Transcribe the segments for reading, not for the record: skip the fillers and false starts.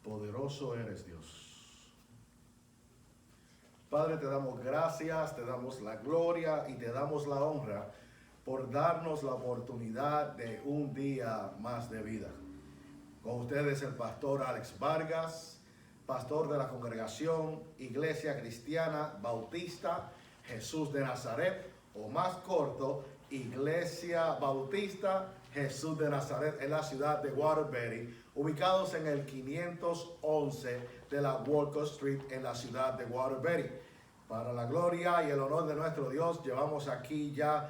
Poderoso eres Dios. Padre, te damos gracias, te damos la gloria y te damos la honra por darnos la oportunidad de un día más de vida. Con ustedes el pastor Alex Vargas, pastor de la congregación Iglesia Cristiana Bautista Jesús de Nazaret, o más corto, Iglesia Bautista Jesús de Nazaret, en la ciudad de Waterbury, ubicados en el 511 de la Walcott Street en la ciudad de Waterbury. Para la gloria y el honor de nuestro Dios, llevamos aquí ya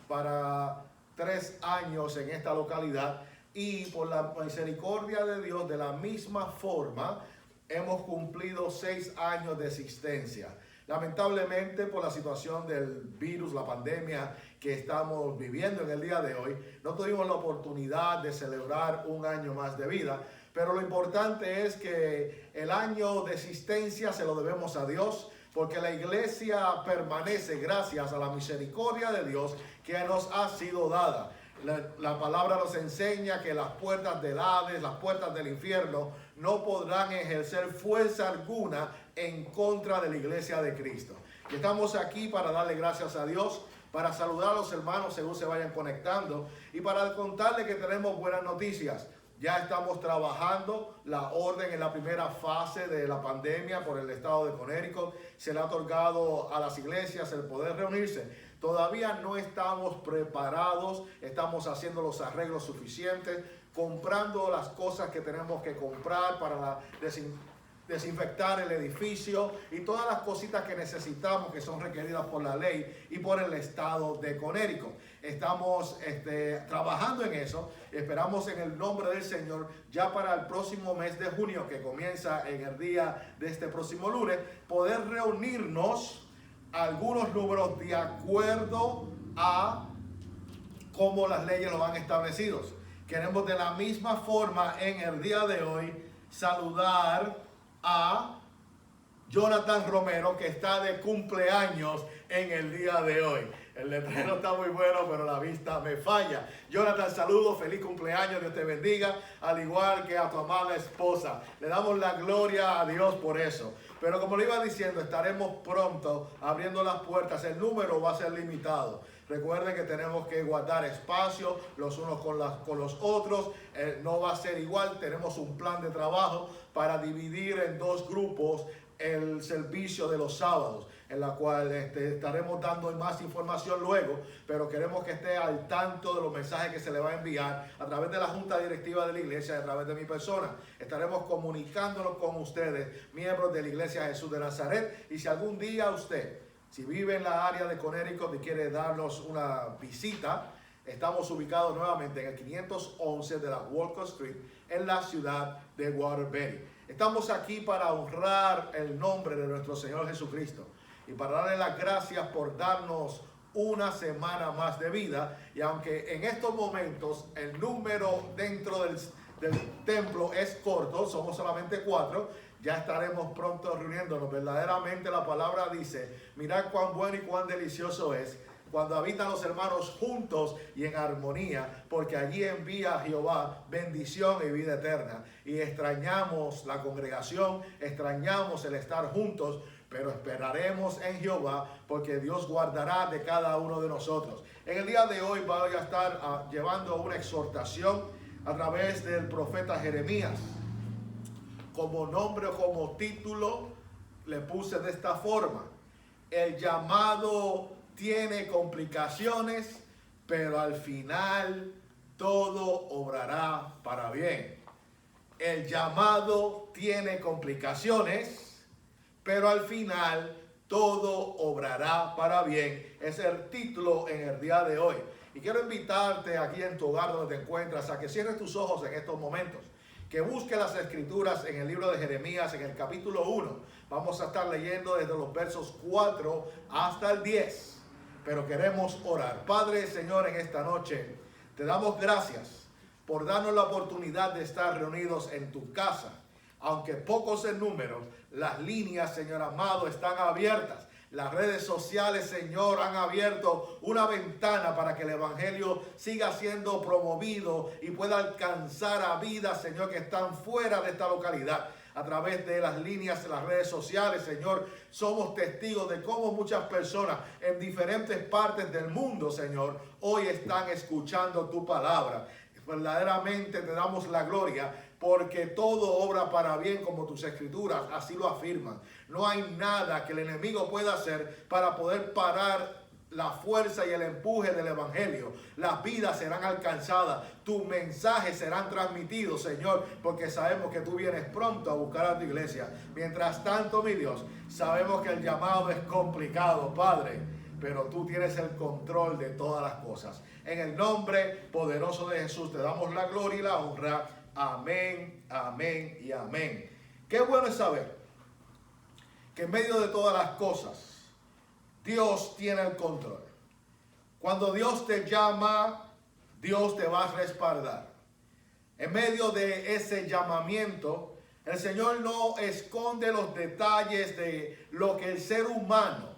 para 3 años en esta localidad, y por la misericordia de Dios, de la misma forma, hemos cumplido 6 años de existencia. Lamentablemente, por la situación del virus, la pandemia que estamos viviendo en el día de hoy, no tuvimos la oportunidad de celebrar un año más de vida, pero lo importante es que el año de existencia se lo debemos a Dios, porque la iglesia permanece gracias a la misericordia de Dios que nos ha sido dada. La palabra nos enseña que las puertas del Hades, las puertas del infierno, no podrán ejercer fuerza alguna en contra de la iglesia de Cristo. Y estamos aquí para darle gracias a Dios, para saludar a los hermanos según se vayan conectando y para contarles que tenemos buenas noticias. Ya estamos trabajando la orden en la primera fase de la pandemia por el estado de Connecticut. Se le ha otorgado a las iglesias el poder reunirse. Todavía no estamos preparados, estamos haciendo los arreglos suficientes, comprando las cosas que tenemos que comprar para desinfectar el edificio y todas las cositas que necesitamos, que son requeridas por la ley y por el estado de Connecticut. Estamos trabajando en eso. Esperamos en el nombre del Señor ya para el próximo mes de junio, que comienza en el día de este próximo lunes, poder reunirnos algunos números de acuerdo a cómo las leyes lo han establecido. Queremos de la misma forma en el día de hoy saludar a Jonathan Romero, que está de cumpleaños en el día de hoy. El letrero está muy bueno, pero la vista me falla. Jonathan, saludos, feliz cumpleaños, Dios te bendiga, al igual que a tu amada esposa. Le damos la gloria a Dios por eso. Pero como le iba diciendo, estaremos pronto abriendo las puertas. El número va a ser limitado. Recuerden que tenemos que guardar espacio los unos con los otros. No va a ser igual. Tenemos un plan de trabajo para dividir en 2 grupos el servicio de los sábados, en la cual estaremos dando más información luego, pero queremos que esté al tanto de los mensajes que se le va a enviar a través de la Junta Directiva de la Iglesia y a través de mi persona. Estaremos comunicándonos con ustedes, miembros de la Iglesia Jesús de Nazaret, y si algún día usted, si vive en la área de Connecticut y quiere darnos una visita, estamos ubicados nuevamente en el 511 de la Walcott Street en la ciudad de Waterbury. Estamos aquí para honrar el nombre de nuestro Señor Jesucristo y para darle las gracias por darnos una semana más de vida. Y aunque en estos momentos el número dentro del templo es corto, somos solamente 4, ya estaremos pronto reuniéndonos. Verdaderamente la palabra dice: mirad cuán bueno y cuán delicioso es cuando habitan los hermanos juntos y en armonía, porque allí envía Jehová bendición y vida eterna. Y extrañamos la congregación, extrañamos el estar juntos, pero esperaremos en Jehová, porque Dios guardará de cada uno de nosotros. En el día de hoy voy a estar llevando una exhortación a través del profeta Jeremías. Como nombre o como título le puse de esta forma: el llamado tiene complicaciones, pero al final todo obrará para bien. El llamado tiene complicaciones, pero al final todo obrará para bien. Es el título en el día de hoy. Y quiero invitarte aquí en tu hogar donde te encuentras a que cierres tus ojos en estos momentos, que busque las escrituras en el libro de Jeremías, en el capítulo 1. Vamos a estar leyendo desde los versos 4 hasta el 10. Pero queremos orar. Padre, Señor, en esta noche te damos gracias por darnos la oportunidad de estar reunidos en tu casa. Aunque pocos en número, las líneas, Señor amado, están abiertas. Las redes sociales, Señor, han abierto una ventana para que el Evangelio siga siendo promovido y pueda alcanzar a vidas, Señor, que están fuera de esta localidad. A través de las líneas de las redes sociales, Señor, somos testigos de cómo muchas personas en diferentes partes del mundo, Señor, hoy están escuchando tu palabra. Verdaderamente te damos la gloria porque todo obra para bien como tus escrituras así lo afirman. No hay nada que el enemigo pueda hacer para poder parar la fuerza y el empuje del Evangelio. Las vidas serán alcanzadas, tus mensajes serán transmitidos, Señor, porque sabemos que tú vienes pronto a buscar a tu iglesia. Mientras tanto, mi Dios, sabemos que el llamado es complicado, Padre, pero tú tienes el control de todas las cosas. En el nombre poderoso de Jesús te damos la gloria y la honra. Amén, amén y amén. Qué bueno es saber que en medio de todas las cosas Dios tiene el control. Cuando Dios te llama, Dios te va a respaldar. En medio de ese llamamiento, el Señor no esconde los detalles de lo que el ser humano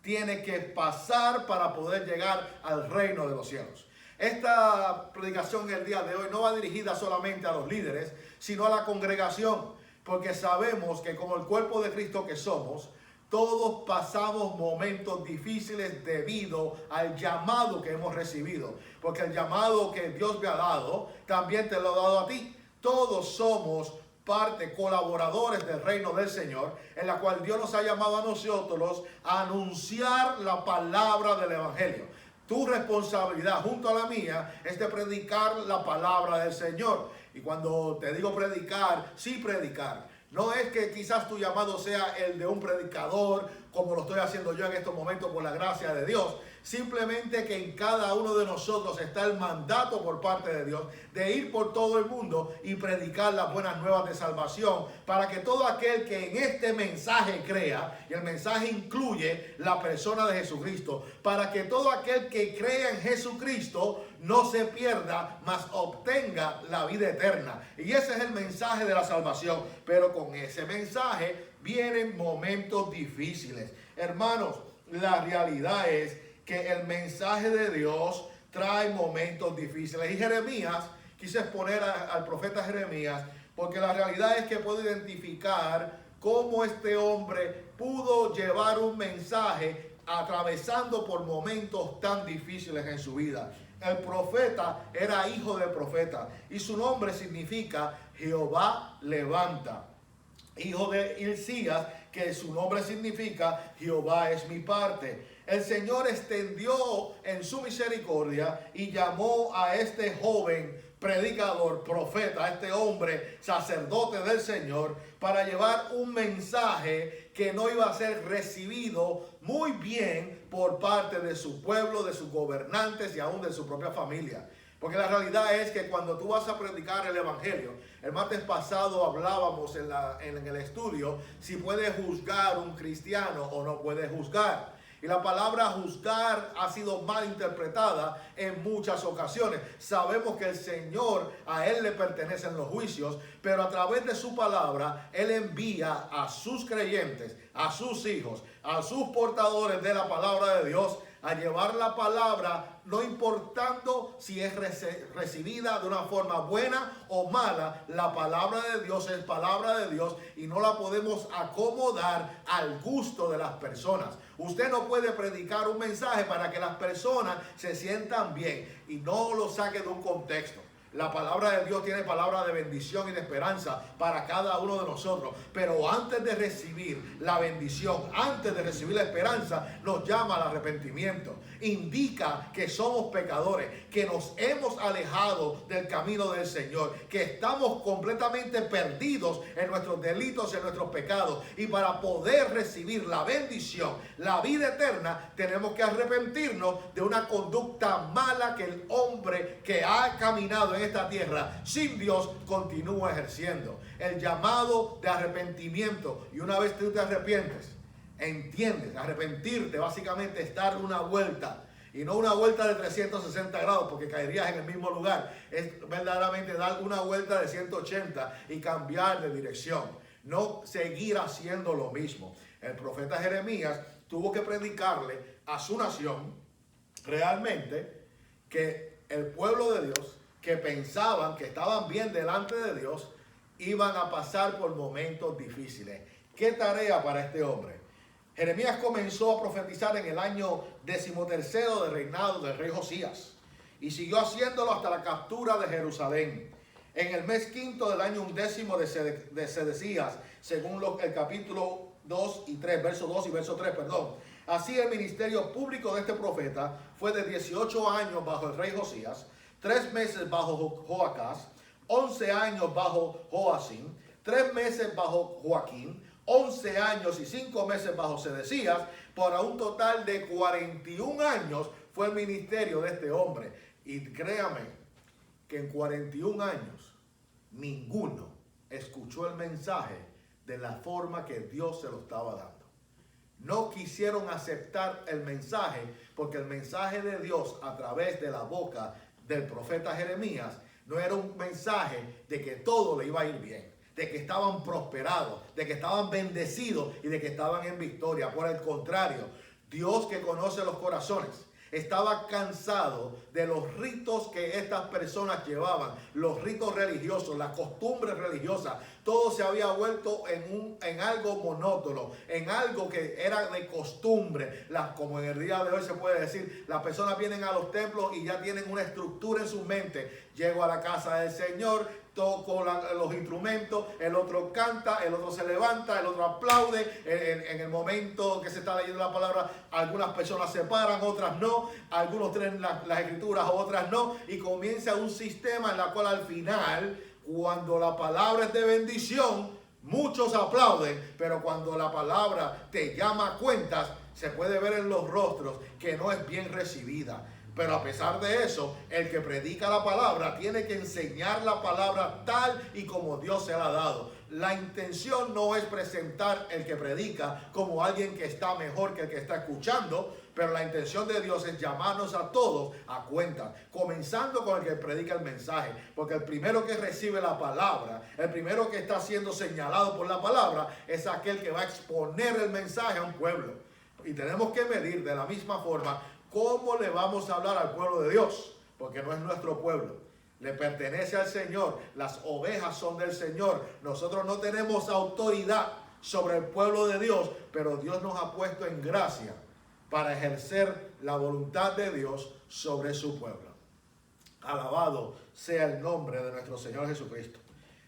tiene que pasar para poder llegar al reino de los cielos. Esta predicación el día de hoy no va dirigida solamente a los líderes, sino a la congregación, porque sabemos que como el cuerpo de Cristo que somos, todos pasamos momentos difíciles debido al llamado que hemos recibido. Porque el llamado que Dios me ha dado, también te lo ha dado a ti. Todos somos parte, colaboradores del reino del Señor, en la cual Dios nos ha llamado a nosotros a anunciar la palabra del Evangelio. Tu responsabilidad junto a la mía es de predicar la palabra del Señor. Y cuando te digo predicar, sí predicar. No es que quizás tu llamado sea el de un predicador, como lo estoy haciendo yo en estos momentos por la gracia de Dios. Simplemente que en cada uno de nosotros está el mandato por parte de Dios de ir por todo el mundo y predicar las buenas nuevas de salvación para que todo aquel que en este mensaje crea, y el mensaje incluye la persona de Jesucristo, para que todo aquel que crea en Jesucristo no se pierda, mas obtenga la vida eterna. Y ese es el mensaje de la salvación. Pero con ese mensaje vienen momentos difíciles. Hermanos, la realidad es que el mensaje de Dios trae momentos difíciles. Y Jeremías, quise exponer al profeta Jeremías, porque la realidad es que puedo identificar cómo este hombre pudo llevar un mensaje atravesando por momentos tan difíciles en su vida. El profeta era hijo del profeta y su nombre significa Jehová levanta. Hijo de Hilcías, que su nombre significa Jehová es mi parte. El Señor extendió en su misericordia y llamó a este joven predicador, profeta, a este hombre sacerdote del Señor, para llevar un mensaje que no iba a ser recibido muy bien por parte de su pueblo, de sus gobernantes y aún de su propia familia. Porque la realidad es que cuando tú vas a predicar el Evangelio, el martes pasado hablábamos en el estudio si puede juzgar un cristiano o no puede juzgar. Y la palabra juzgar ha sido mal interpretada en muchas ocasiones. Sabemos que el Señor, a Él le pertenecen los juicios, pero a través de su palabra, Él envía a sus creyentes, a sus hijos, a sus portadores de la palabra de Dios, a llevar la palabra, no importando si es recibida de una forma buena o mala. La palabra de Dios es palabra de Dios y no la podemos acomodar al gusto de las personas. Usted no puede predicar un mensaje para que las personas se sientan bien y no lo saque de un contexto. La palabra de Dios tiene palabra de bendición y de esperanza para cada uno de nosotros. Pero antes de recibir la bendición, antes de recibir la esperanza, nos llama al arrepentimiento. Indica que somos pecadores, que nos hemos alejado del camino del Señor, que estamos completamente perdidos en nuestros delitos, en nuestros pecados. Y para poder recibir la bendición, la vida eterna, tenemos que arrepentirnos de una conducta mala que el hombre que ha caminado en esta tierra sin Dios continúa ejerciendo. El llamado de arrepentimiento, y una vez tú te arrepientes, entiendes, arrepentirte básicamente es dar una vuelta, y no una vuelta de 360 grados porque caerías en el mismo lugar. Es verdaderamente dar una vuelta de 180 y cambiar de dirección, no seguir haciendo lo mismo. El profeta Jeremías tuvo que predicarle a su nación realmente que el pueblo de Dios, que pensaban que estaban bien delante de Dios, iban a pasar por momentos difíciles. ¿Qué tarea para este hombre? Jeremías comenzó a profetizar en el año 13 del reinado del rey Josías y siguió haciéndolo hasta la captura de Jerusalén. En el mes quinto del año 11 de Sedecías, según el capítulo 2 y 3, verso 2 y verso 3, perdón. Así el ministerio público de este profeta fue de 18 años bajo el rey Josías, 3 meses bajo Joacás, 11 años bajo Joacim, 3 meses bajo Joaquín, 11 años y 5 meses bajo Sedecías, para un total de 41 años fue el ministerio de este hombre. Y créame que en 41 años ninguno escuchó el mensaje de la forma que Dios se lo estaba dando. No quisieron aceptar el mensaje porque el mensaje de Dios a través de la boca del profeta Jeremías no era un mensaje de que todo le iba a ir bien, de que estaban prosperados, de que estaban bendecidos y de que estaban en victoria. Por el contrario, Dios, que conoce los corazones, estaba cansado de los ritos que estas personas llevaban, los ritos religiosos, las costumbres religiosas. Todo se había vuelto en algo monótono, en algo que era de costumbre. Como en el día de hoy se puede decir, las personas vienen a los templos y ya tienen una estructura en su mente. Llego a la casa del Señor, toco los instrumentos, el otro canta, el otro se levanta, el otro aplaude. En el momento que se está leyendo la palabra, algunas personas se paran, otras no. Algunos tienen las escrituras, otras no. Y comienza un sistema en el cual al final, cuando la palabra es de bendición, muchos aplauden. Pero cuando la palabra te llama a cuentas, se puede ver en los rostros que no es bien recibida. Pero a pesar de eso, el que predica la palabra tiene que enseñar la palabra tal y como Dios se la ha dado. La intención no es presentar el que predica como alguien que está mejor que el que está escuchando, pero la intención de Dios es llamarnos a todos a cuenta, comenzando con el que predica el mensaje, porque el primero que recibe la palabra, el primero que está siendo señalado por la palabra, es aquel que va a exponer el mensaje a un pueblo. Y tenemos que medir de la misma forma cómo le vamos a hablar al pueblo de Dios, porque no es nuestro pueblo, le pertenece al Señor, las ovejas son del Señor. Nosotros no tenemos autoridad sobre el pueblo de Dios, pero Dios nos ha puesto en gracia para ejercer la voluntad de Dios sobre su pueblo. Alabado sea el nombre de nuestro Señor Jesucristo.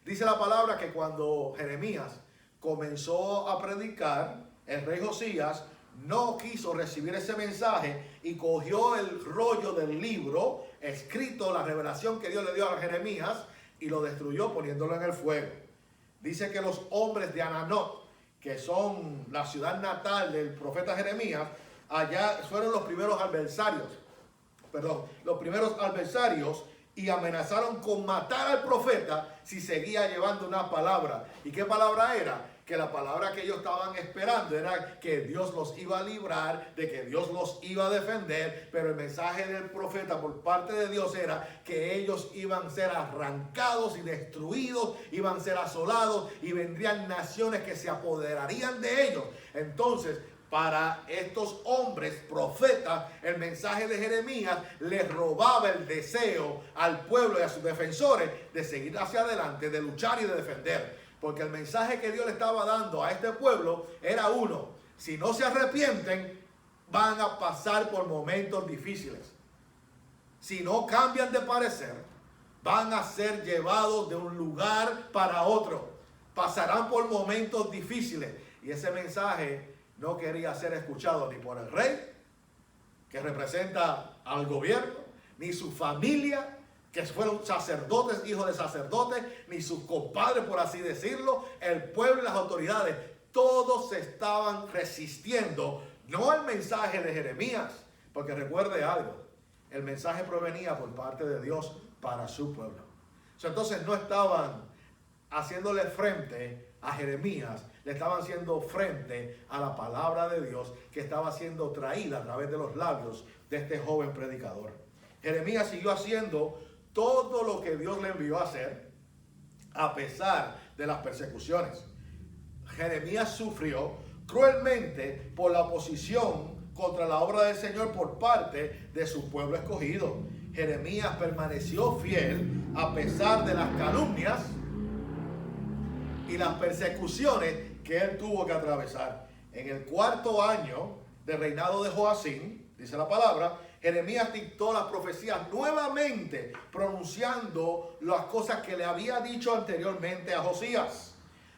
Dice la palabra que cuando Jeremías comenzó a predicar, el rey Josías no quiso recibir ese mensaje y cogió el rollo del libro escrito, la revelación que Dios le dio a Jeremías, y lo destruyó poniéndolo en el fuego. Dice que los hombres de Ananot, que son la ciudad natal del profeta Jeremías, allá fueron los primeros adversarios y amenazaron con matar al profeta si seguía llevando una palabra. ¿Y qué palabra era? Que la palabra que ellos estaban esperando era que Dios los iba a librar, de que Dios los iba a defender, pero el mensaje del profeta por parte de Dios era que ellos iban a ser arrancados y destruidos, iban a ser asolados y vendrían naciones que se apoderarían de ellos. Entonces, para estos hombres profetas, el mensaje de Jeremías les robaba el deseo al pueblo y a sus defensores de seguir hacia adelante, de luchar y de defender. Porque el mensaje que Dios le estaba dando a este pueblo era uno: si no se arrepienten, van a pasar por momentos difíciles. Si no cambian de parecer, van a ser llevados de un lugar para otro. Pasarán por momentos difíciles. Y ese mensaje no quería ser escuchado ni por el rey, que representa al gobierno, ni su familia, que fueron sacerdotes, hijos de sacerdotes, ni sus compadres, por así decirlo, el pueblo y las autoridades. Todos se estaban resistiendo, no al mensaje de Jeremías, porque recuerde algo, el mensaje provenía por parte de Dios para su pueblo. Entonces no estaban haciéndole frente a Jeremías, le estaban haciendo frente a la palabra de Dios que estaba siendo traída a través de los labios de este joven predicador. Jeremías siguió haciendo todo lo que Dios le envió a hacer a pesar de las persecuciones. Jeremías sufrió cruelmente por la oposición contra la obra del Señor por parte de su pueblo escogido. Jeremías permaneció fiel a pesar de las calumnias y las persecuciones que él tuvo que atravesar. En el 4º año del reinado de Joacim, dice la palabra, Jeremías dictó las profecías nuevamente, pronunciando las cosas que le había dicho anteriormente a Josías.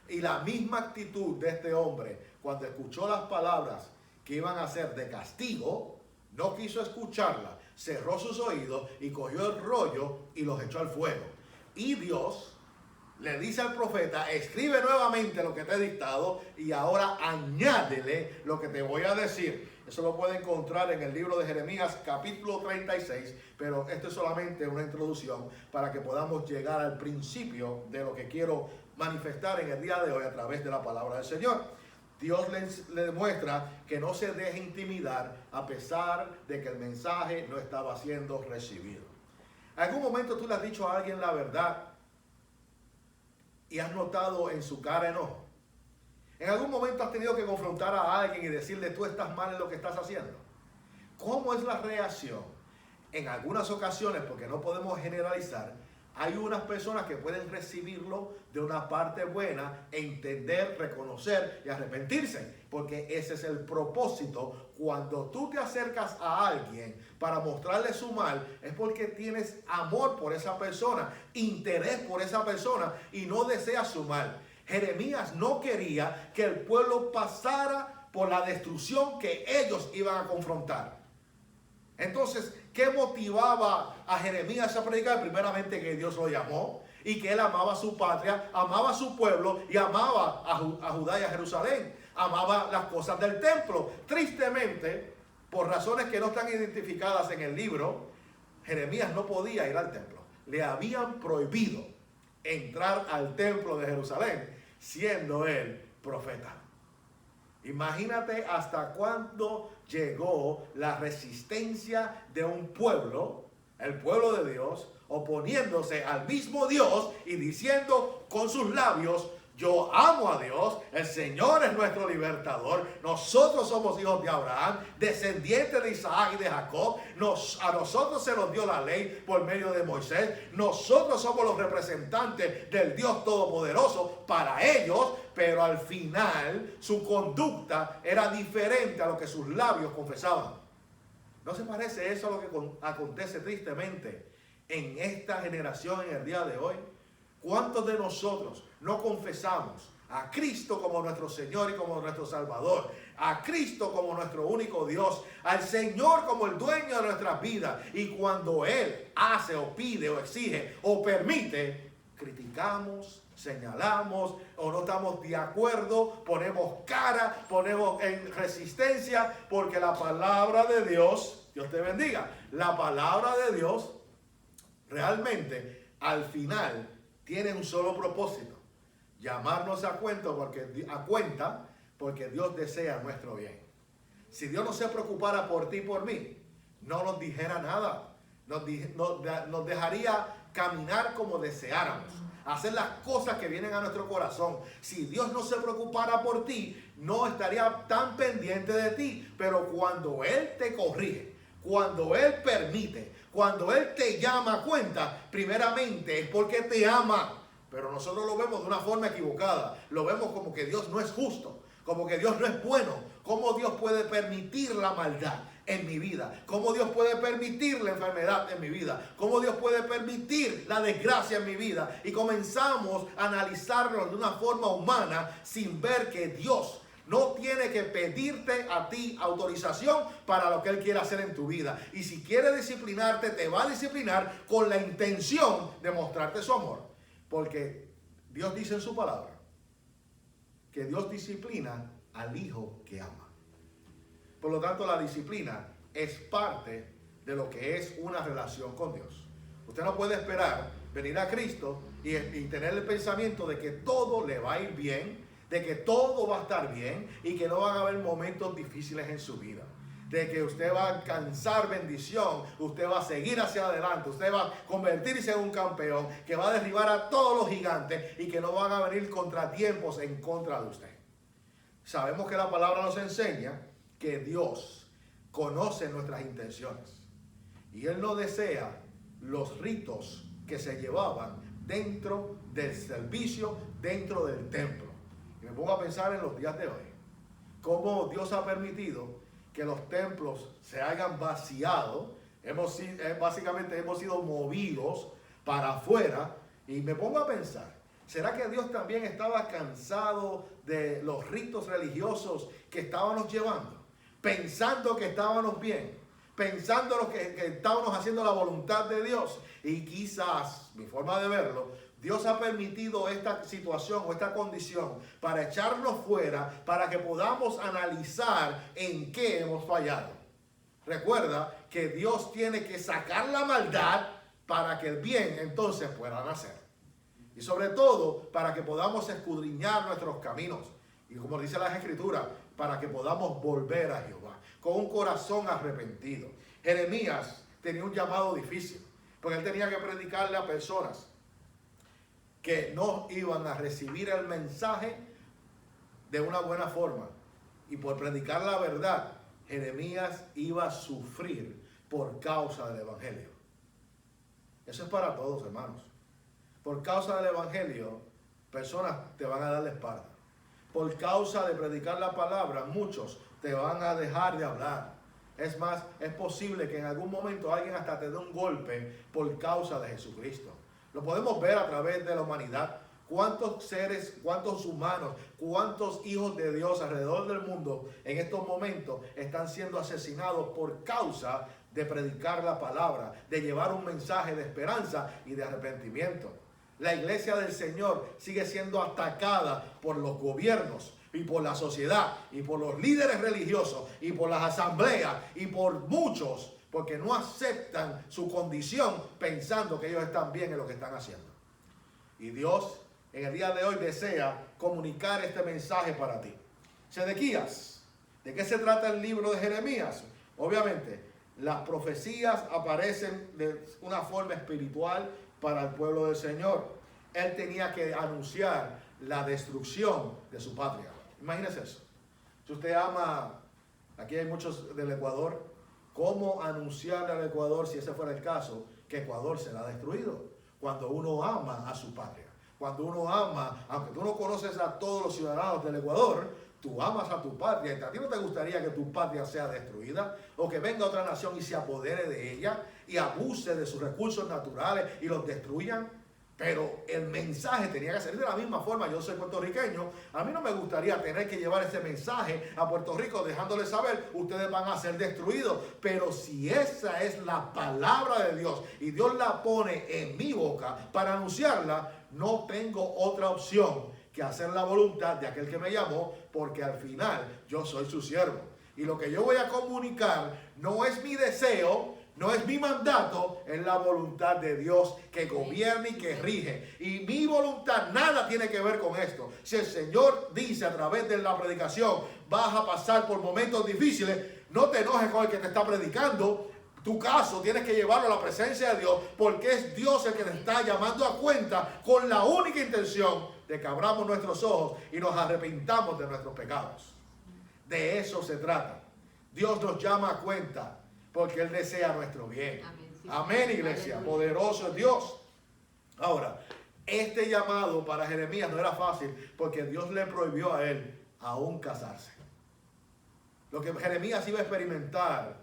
Y la misma actitud de este hombre, cuando escuchó las palabras que iban a ser de castigo, no quiso escucharlas, cerró sus oídos y cogió el rollo y los echó al fuego. Y Dios le dice al profeta: escribe nuevamente lo que te he dictado y ahora añádele lo que te voy a decir. Eso lo puede encontrar en el libro de Jeremías capítulo 36, pero esto es solamente una introducción para que podamos llegar al principio de lo que quiero manifestar en el día de hoy a través de la palabra del Señor. Dios le demuestra que no se deje intimidar a pesar de que el mensaje no estaba siendo recibido. ¿En algún momento tú le has dicho a alguien la verdad y has notado en su cara enojo? ¿En algún momento has tenido que confrontar a alguien y decirle: tú estás mal en lo que estás haciendo? ¿Cómo es la reacción? En algunas ocasiones, porque no podemos generalizar, hay unas personas que pueden recibirlo de una parte buena, entender, reconocer y arrepentirse, porque ese es el propósito. Cuando tú te acercas a alguien para mostrarle su mal, es porque tienes amor por esa persona, interés por esa persona y no deseas su mal. Jeremías no quería que el pueblo pasara por la destrucción que ellos iban a confrontar. Entonces, ¿qué motivaba a Jeremías a predicar? Primeramente, que Dios lo llamó y que él amaba a su patria, amaba a su pueblo y amaba a Judá y a Jerusalén. Amaba las cosas del templo. Tristemente, por razones que no están identificadas en el libro, Jeremías no podía ir al templo. Le habían prohibido entrar al templo de Jerusalén, siendo él profeta. Imagínate hasta cuándo llegó la resistencia de un pueblo, el pueblo de Dios, oponiéndose al mismo Dios y diciendo con sus labios: yo amo a Dios, el Señor es nuestro libertador, nosotros somos hijos de Abraham, descendientes de Isaac y de Jacob, a nosotros se nos dio la ley por medio de Moisés, nosotros somos los representantes del Dios Todopoderoso para ellos, pero al final su conducta era diferente a lo que sus labios confesaban. ¿No se parece eso a lo que acontece tristemente en esta generación en el día de hoy? ¿Cuántos de nosotros no confesamos a Cristo como nuestro Señor y como nuestro Salvador? A Cristo como nuestro único Dios, al Señor como el dueño de nuestras vidas. Y cuando Él hace o pide o exige o permite, criticamos, señalamos o no estamos de acuerdo, ponemos cara, ponemos en resistencia, porque la palabra de Dios, Dios te bendiga, la palabra de Dios realmente al final tiene un solo propósito: llamarnos a cuenta porque Dios desea nuestro bien. Si Dios no se preocupara por ti y por mí, no nos dijera nada. Nos dejaría caminar como deseáramos, hacer las cosas que vienen a nuestro corazón. Si Dios no se preocupara por ti, no estaría tan pendiente de ti. Pero cuando Él te corrige, cuando Él permite, cuando Él te llama a cuenta, primeramente es porque te ama. Pero nosotros lo vemos de una forma equivocada. Lo vemos como que Dios no es justo, como que Dios no es bueno. ¿Cómo Dios puede permitir la maldad en mi vida? ¿Cómo Dios puede permitir la enfermedad en mi vida? ¿Cómo Dios puede permitir la desgracia en mi vida? Y comenzamos a analizarlo de una forma humana sin ver que Dios no tiene que pedirte a ti autorización para lo que Él quiere hacer en tu vida. Y si quiere disciplinarte, te va a disciplinar con la intención de mostrarte su amor. Porque Dios dice en su palabra que Dios disciplina al hijo que ama. Por lo tanto, la disciplina es parte de lo que es una relación con Dios. Usted no puede esperar venir a Cristo y tener el pensamiento de que todo le va a ir bien, de que todo va a estar bien y que no van a haber momentos difíciles en su vida. De que usted va a alcanzar bendición, usted va a seguir hacia adelante, usted va a convertirse en un campeón, que va a derribar a todos los gigantes y que no van a venir contratiempos en contra de usted. Sabemos que la palabra nos enseña que Dios conoce nuestras intenciones. Y Él no desea los ritos que se llevaban dentro del servicio, dentro del templo. Y me pongo a pensar en los días de hoy, cómo Dios ha permitido que los templos se hayan vaciado. Básicamente hemos sido movidos para afuera. Y me pongo a pensar, ¿será que Dios también estaba cansado de los ritos religiosos que estábamos llevando? Pensando que estábamos bien, pensando que estábamos haciendo la voluntad de Dios. Y quizás, mi forma de verlo, Dios ha permitido esta situación o esta condición para echarnos fuera, para que podamos analizar en qué hemos fallado. Recuerda que Dios tiene que sacar la maldad para que el bien entonces pueda nacer. Y sobre todo, para que podamos escudriñar nuestros caminos. Y como dice las Escrituras, para que podamos volver a Jehová con un corazón arrepentido. Jeremías tenía un llamado difícil, porque él tenía que predicarle a personas que no iban a recibir el mensaje de una buena forma. Y por predicar la verdad, Jeremías iba a sufrir por causa del Evangelio. Eso es para todos, hermanos. Por causa del Evangelio, personas te van a dar la espalda. Por causa de predicar la palabra, muchos te van a dejar de hablar. Es más, es posible que en algún momento alguien hasta te dé un golpe por causa de Jesucristo. Lo podemos ver a través de la humanidad. ¿Cuántos seres, cuántos humanos, cuántos hijos de Dios alrededor del mundo en estos momentos están siendo asesinados por causa de predicar la palabra, de llevar un mensaje de esperanza y de arrepentimiento? La iglesia del Señor sigue siendo atacada por los gobiernos y por la sociedad y por los líderes religiosos y por las asambleas y por muchos, porque no aceptan su condición pensando que ellos están bien en lo que están haciendo. Y Dios en el día de hoy desea comunicar este mensaje para ti. Sedequías, ¿de qué se trata el libro de Jeremías? Obviamente, las profecías aparecen de una forma espiritual para el pueblo del Señor. Él tenía que anunciar la destrucción de su patria. Imagínese eso. Si usted ama, aquí hay muchos del Ecuador, ¿cómo anunciarle al Ecuador, si ese fuera el caso, que Ecuador será destruido? Cuando uno ama a su patria, cuando uno ama, aunque tú no conoces a todos los ciudadanos del Ecuador, tú amas a tu patria. ¿A ti no te gustaría que tu patria sea destruida? O que venga otra nación y se apodere de ella y abuse de sus recursos naturales y los destruyan. Pero el mensaje tenía que salir de la misma forma. Yo soy puertorriqueño. A mí no me gustaría tener que llevar ese mensaje a Puerto Rico dejándoles saber, ustedes van a ser destruidos. Pero si esa es la palabra de Dios y Dios la pone en mi boca para anunciarla, no tengo otra opción que hacer la voluntad de aquel que me llamó, porque al final yo soy su siervo. Y lo que yo voy a comunicar no es mi deseo, no es mi mandato, es la voluntad de Dios que gobierna y que rige. Y mi voluntad nada tiene que ver con esto. Si el Señor dice a través de la predicación, vas a pasar por momentos difíciles, no te enojes con el que te está predicando. Tu caso tienes que llevarlo a la presencia de Dios, porque es Dios el que te está llamando a cuenta con la única intención de que abramos nuestros ojos y nos arrepintamos de nuestros pecados. De eso se trata. Dios nos llama a cuenta porque Él desea nuestro bien. Amén, sí, amén, iglesia. Aleluya. Poderoso es Dios. Ahora, este llamado para Jeremías no era fácil porque Dios le prohibió a él aún casarse. Lo que Jeremías iba a experimentar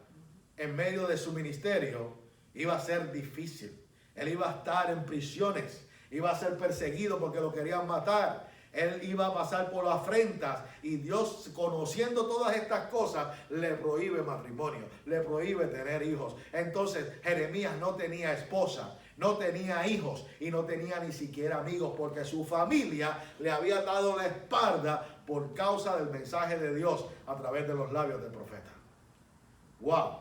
en medio de su ministerio iba a ser difícil. Él iba a estar en prisiones, iba a ser perseguido porque lo querían matar. Él iba a pasar por afrentas y Dios, conociendo todas estas cosas, le prohíbe matrimonio, le prohíbe tener hijos. Entonces Jeremías no tenía esposa, no tenía hijos y no tenía ni siquiera amigos, porque su familia le había dado la espalda por causa del mensaje de Dios a través de los labios del profeta. ¡Wow!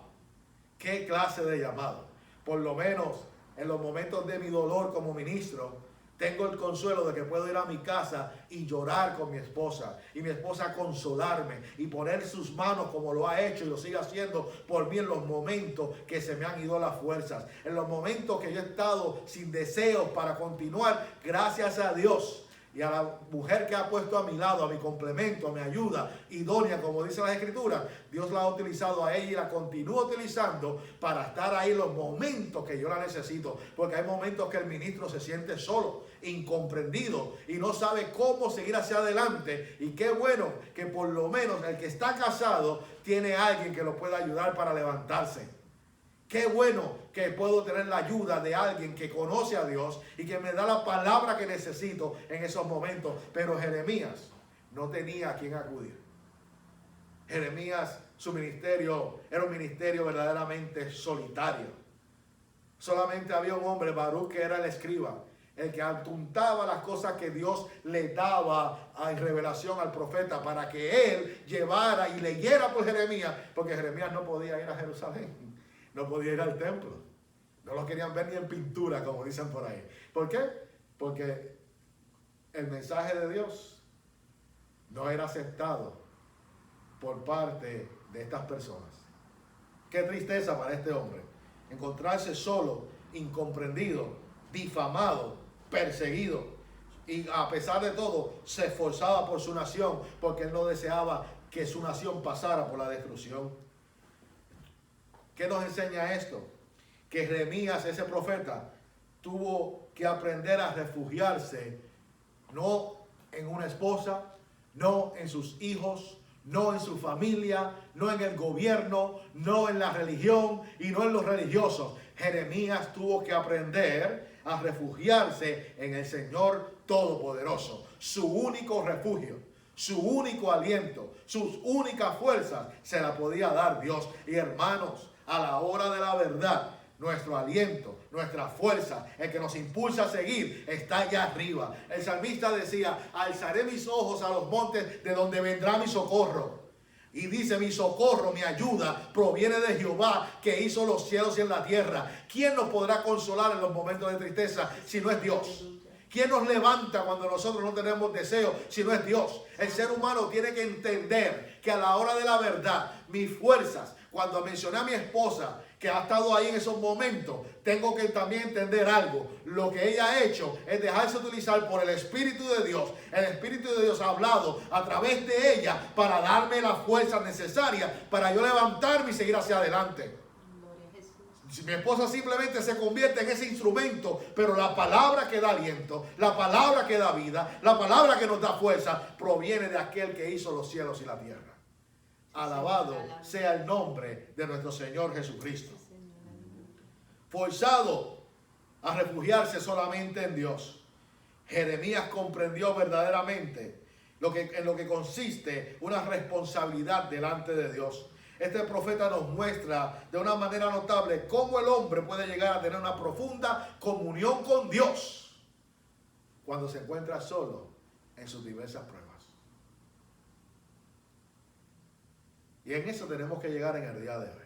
¡Qué clase de llamado! Por lo menos en los momentos de mi dolor como ministro, tengo el consuelo de que puedo ir a mi casa y llorar con mi esposa. Y mi esposa consolarme y poner sus manos como lo ha hecho y lo sigue haciendo por mí en los momentos que se me han ido las fuerzas. En los momentos que yo he estado sin deseos para continuar, gracias a Dios. y a la mujer que ha puesto a mi lado, a mi complemento, a mi ayuda idónea, como dice las Escrituras, Dios la ha utilizado a ella y la continúa utilizando para estar ahí en los momentos que yo la necesito. Porque hay momentos que el ministro se siente solo, incomprendido y no sabe cómo seguir hacia adelante. Y qué bueno que por lo menos el que está casado tiene a alguien que lo pueda ayudar para levantarse. Qué bueno que puedo tener la ayuda de alguien que conoce a Dios y que me da la palabra que necesito en esos momentos. Pero Jeremías no tenía a quien acudir. Jeremías, su ministerio era un ministerio verdaderamente solitario. Solamente había un hombre, Baruch, que era el escriba, el que apuntaba las cosas que Dios le daba en revelación al profeta para que él llevara y leyera por Jeremías, porque Jeremías no podía ir a Jerusalén. No podía ir al templo. No lo querían ver ni en pintura, como dicen por ahí. ¿Por qué? Porque el mensaje de Dios no era aceptado por parte de estas personas. Qué tristeza para este hombre. Encontrarse solo, incomprendido, difamado, perseguido. Y a pesar de todo, se esforzaba por su nación, porque él no deseaba que su nación pasara por la destrucción. ¿Qué nos enseña esto? Que Jeremías, ese profeta, tuvo que aprender a refugiarse no en una esposa, no en sus hijos, no en su familia, no en el gobierno, no en la religión y no en los religiosos. Jeremías tuvo que aprender a refugiarse en el Señor Todopoderoso, su único refugio. Su único aliento, sus únicas fuerzas se la podía dar Dios. Y hermanos, a la hora de la verdad, nuestro aliento, nuestra fuerza, el que nos impulsa a seguir, está allá arriba. El salmista decía: alzaré mis ojos a los montes, de donde vendrá mi socorro. Y dice: mi socorro, mi ayuda, proviene de Jehová, que hizo los cielos y en la tierra. ¿Quién nos podrá consolar en los momentos de tristeza si no es Dios? ¿Quién nos levanta cuando nosotros no tenemos deseo si no es Dios? El ser humano tiene que entender que a la hora de la verdad, mis fuerzas, cuando mencioné a mi esposa, que ha estado ahí en esos momentos, tengo que también entender algo. Lo que ella ha hecho es dejarse utilizar por el Espíritu de Dios. El Espíritu de Dios ha hablado a través de ella para darme la fuerza necesaria para yo levantarme y seguir hacia adelante. Si mi esposa simplemente se convierte en ese instrumento, pero la palabra que da aliento, la palabra que da vida, la palabra que nos da fuerza, proviene de aquel que hizo los cielos y la tierra. Alabado sea el nombre de nuestro Señor Jesucristo. Forzado a refugiarse solamente en Dios, Jeremías comprendió verdaderamente en lo que consiste una responsabilidad delante de Dios. Este profeta nos muestra de una manera notable cómo el hombre puede llegar a tener una profunda comunión con Dios cuando se encuentra solo en sus diversas pruebas. Y en eso tenemos que llegar en el día de hoy.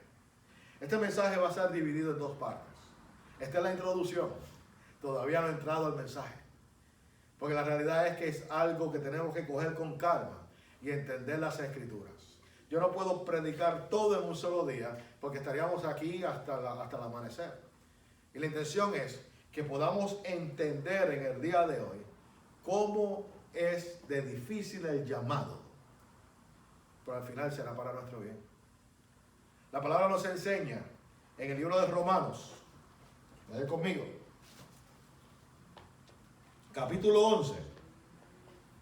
Este mensaje va a ser dividido en dos partes. Esta es la introducción. Todavía no he entrado al mensaje. Porque la realidad es que es algo que tenemos que coger con calma y entender las Escrituras. Yo no puedo predicar todo en un solo día porque estaríamos aquí hasta el amanecer. Y la intención es que podamos entender en el día de hoy cómo es de difícil el llamado. Pero al final será para nuestro bien. La palabra nos enseña en el libro de Romanos, vayan conmigo, capítulo 11,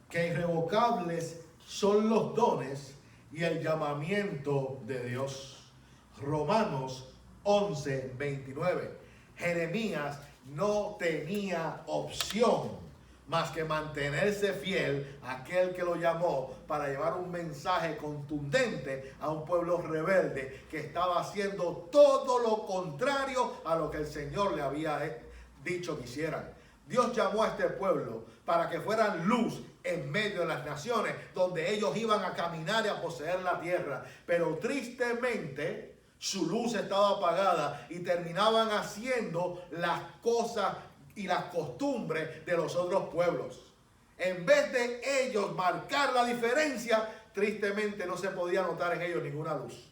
que irrevocables son los dones y el llamamiento de Dios. Romanos 11, 29. Jeremías no tenía opción más que mantenerse fiel a aquel que lo llamó para llevar un mensaje contundente a un pueblo rebelde que estaba haciendo todo lo contrario a lo que el Señor le había dicho que hicieran. Dios llamó a este pueblo para que fueran luz en medio de las naciones, donde ellos iban a caminar y a poseer la tierra. Pero tristemente su luz estaba apagada y terminaban haciendo las cosas y las costumbres de los otros pueblos. En vez de ellos marcar la diferencia, tristemente no se podía notar en ellos ninguna luz.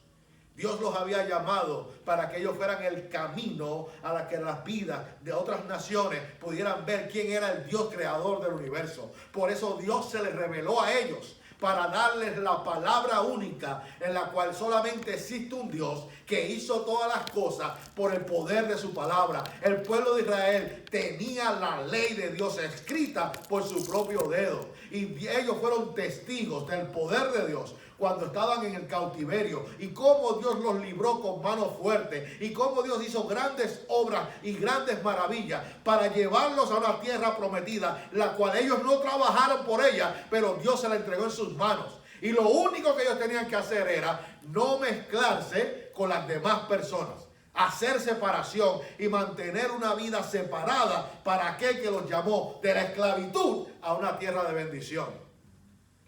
Dios los había llamado para que ellos fueran el camino a la que las vidas de otras naciones pudieran ver quién era el Dios creador del universo. Por eso Dios se les reveló a ellos para darles la palabra única en la cual solamente existe un Dios que hizo todas las cosas por el poder de su palabra. El pueblo de Israel tenía la ley de Dios escrita por su propio dedo y ellos fueron testigos del poder de Dios cuando estaban en el cautiverio y cómo Dios los libró con mano fuerte y cómo Dios hizo grandes obras y grandes maravillas para llevarlos a una tierra prometida, la cual ellos no trabajaron por ella, pero Dios se la entregó en sus manos. Y lo único que ellos tenían que hacer era no mezclarse con las demás personas, hacer separación y mantener una vida separada para aquel que los llamó de la esclavitud a una tierra de bendición.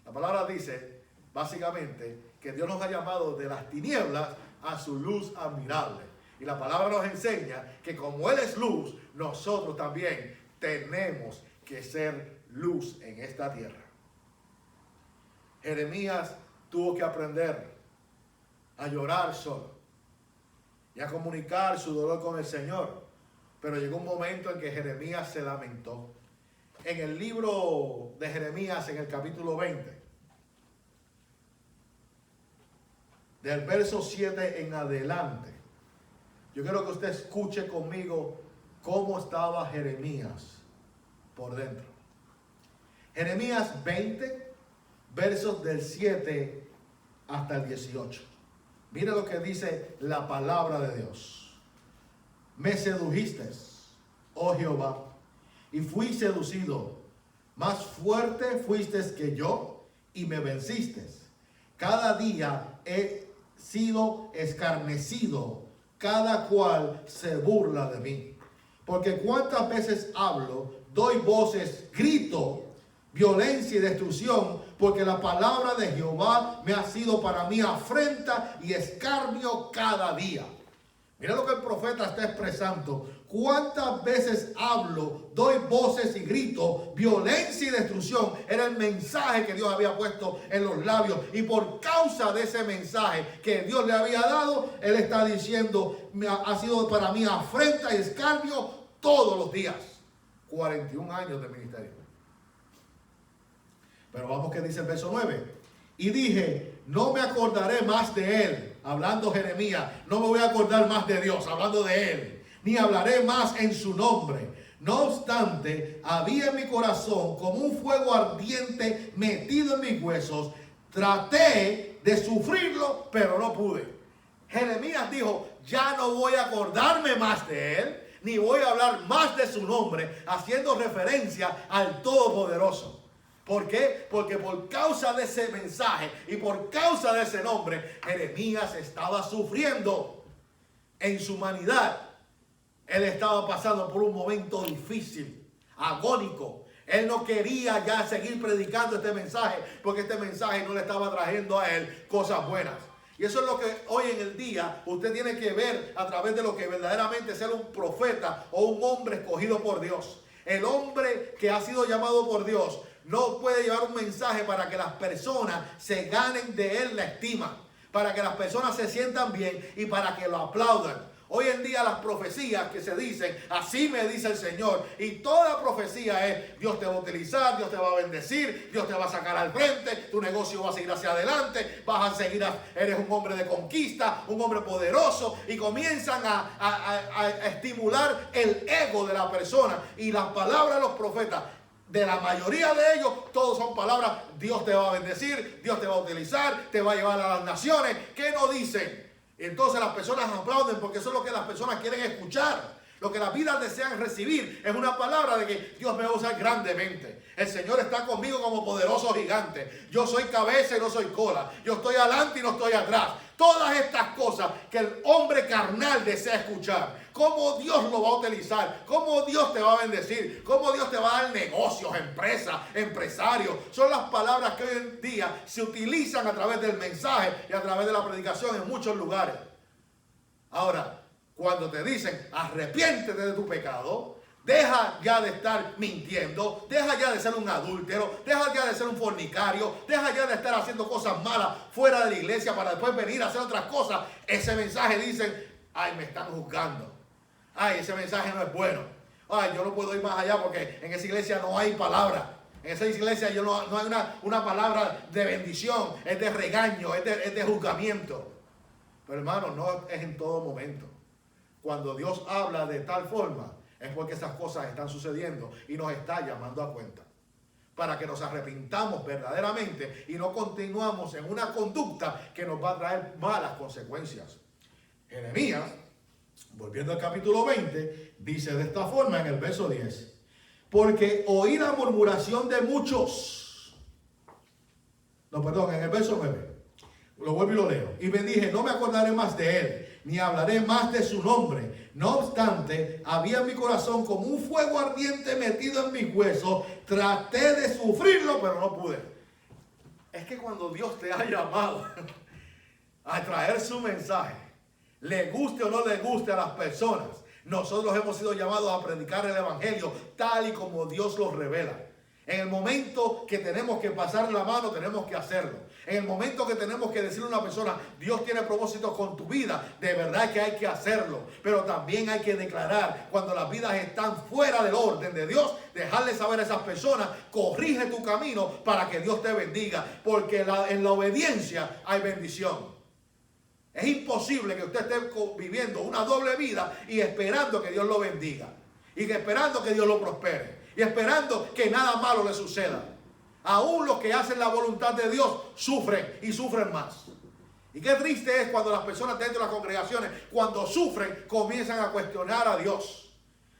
La palabra dice básicamente que Dios nos ha llamado de las tinieblas a su luz admirable. Y la palabra nos enseña que como Él es luz, nosotros también tenemos que ser luz en esta tierra. Jeremías tuvo que aprender a llorar solo y a comunicar su dolor con el Señor. Pero llegó un momento en que Jeremías se lamentó. En el libro de Jeremías, en el capítulo 20, del verso 7 en adelante, yo quiero que usted escuche conmigo cómo estaba Jeremías por dentro. Jeremías 20, versos del 7 hasta el 18. Mire lo que dice la palabra de Dios. Me sedujiste, oh Jehová, y fui seducido. Más fuerte fuiste que yo y me venciste. Cada día he sido escarnecido, cada cual se burla de mí. Porque cuántas veces hablo, doy voces, grito, violencia y destrucción, porque la palabra de Jehová me ha sido para mí afrenta y escarnio cada día. Mira lo que el profeta está expresando. ¿Cuántas veces hablo, doy voces y grito, violencia y destrucción? Era el mensaje que Dios había puesto en los labios. Y por causa de ese mensaje que Dios le había dado, Él está diciendo, ha sido para mí afrenta y escarnio todos los días. 41 años de ministerio. Pero vamos que dice el verso 9. Y dije, no me acordaré más de él. Hablando Jeremías, no me voy a acordar más de Dios, hablando de él. Ni hablaré más en su nombre. No obstante, había en mi corazón como un fuego ardiente metido en mis huesos. Traté de sufrirlo, pero no pude. Jeremías dijo, ya no voy a acordarme más de él, ni voy a hablar más de su nombre, haciendo referencia al Todopoderoso. ¿Por qué? Porque por causa de ese mensaje y por causa de ese nombre, Jeremías estaba sufriendo en su humanidad. Él estaba pasando por un momento difícil, agónico. Él no quería ya seguir predicando este mensaje porque este mensaje no le estaba trayendo a él cosas buenas. Y eso es lo que hoy en el día usted tiene que ver a través de lo que verdaderamente es ser un profeta o un hombre escogido por Dios. El hombre que ha sido llamado por Dios no puede llevar un mensaje para que las personas se ganen de él la estima, para que las personas se sientan bien y para que lo aplaudan. Hoy en día las profecías que se dicen, así me dice el Señor, y toda profecía es, Dios te va a utilizar, Dios te va a bendecir, Dios te va a sacar al frente, tu negocio va a seguir hacia adelante, vas a seguir, eres un hombre de conquista, un hombre poderoso, y comienzan a estimular el ego de la persona. Y las palabras de los profetas, de la mayoría de ellos, todos son palabras, Dios te va a bendecir, Dios te va a utilizar, te va a llevar a las naciones. ¿Qué no dicen? Entonces las personas aplauden porque eso es lo que las personas quieren escuchar. Lo que las vidas desean recibir es una palabra de que Dios me va a usar grandemente. El Señor está conmigo como poderoso gigante. Yo soy cabeza y no soy cola. Yo estoy adelante y no estoy atrás. Todas estas cosas que el hombre carnal desea escuchar. Cómo Dios lo va a utilizar. Cómo Dios te va a bendecir. Cómo Dios te va a dar negocios, empresas, empresarios. Son las palabras que hoy en día se utilizan a través del mensaje y a través de la predicación en muchos lugares. Ahora, cuando te dicen arrepiéntete de tu pecado, Deja ya de estar mintiendo, deja ya de ser un adúltero, deja ya de ser un fornicario, deja ya de estar haciendo cosas malas fuera de la iglesia para después venir a hacer otras cosas. Ese mensaje dice, ay, me están juzgando. Ay, ese mensaje no es bueno. Ay, yo no puedo ir más allá porque en esa iglesia no hay palabra. En esa iglesia no hay una palabra de bendición, es de regaño, es de juzgamiento. Pero hermano, no es en todo momento. Cuando Dios habla de tal forma, es porque esas cosas están sucediendo y nos está llamando a cuenta. Para que nos arrepintamos verdaderamente y no continuamos en una conducta que nos va a traer malas consecuencias. Jeremías, volviendo al capítulo 20, dice de esta forma en el verso 10. Porque oí la murmuración de muchos. No, perdón, en el verso 9. Lo vuelvo y lo leo. Y me dije, no me acordaré más de él, ni hablaré más de su nombre. No obstante, había en mi corazón como un fuego ardiente metido en mis huesos. Traté de sufrirlo, pero no pude. Es que cuando Dios te ha llamado a traer su mensaje, le guste o no le guste a las personas, nosotros hemos sido llamados a predicar el evangelio tal y como Dios lo revela. En el momento que tenemos que pasar la mano, tenemos que hacerlo. En el momento que tenemos que decirle a una persona, Dios tiene propósitos con tu vida, de verdad que hay que hacerlo. Pero también hay que declarar, cuando las vidas están fuera del orden de Dios, dejarle saber a esas personas, corrige tu camino para que Dios te bendiga. Porque en la obediencia hay bendición. Es imposible que usted esté viviendo una doble vida y esperando que Dios lo bendiga. Y que esperando que Dios lo prospere. Y esperando que nada malo le suceda. Aún los que hacen la voluntad de Dios sufren y sufren más. Y qué triste es cuando las personas dentro de las congregaciones, cuando sufren, comienzan a cuestionar a Dios.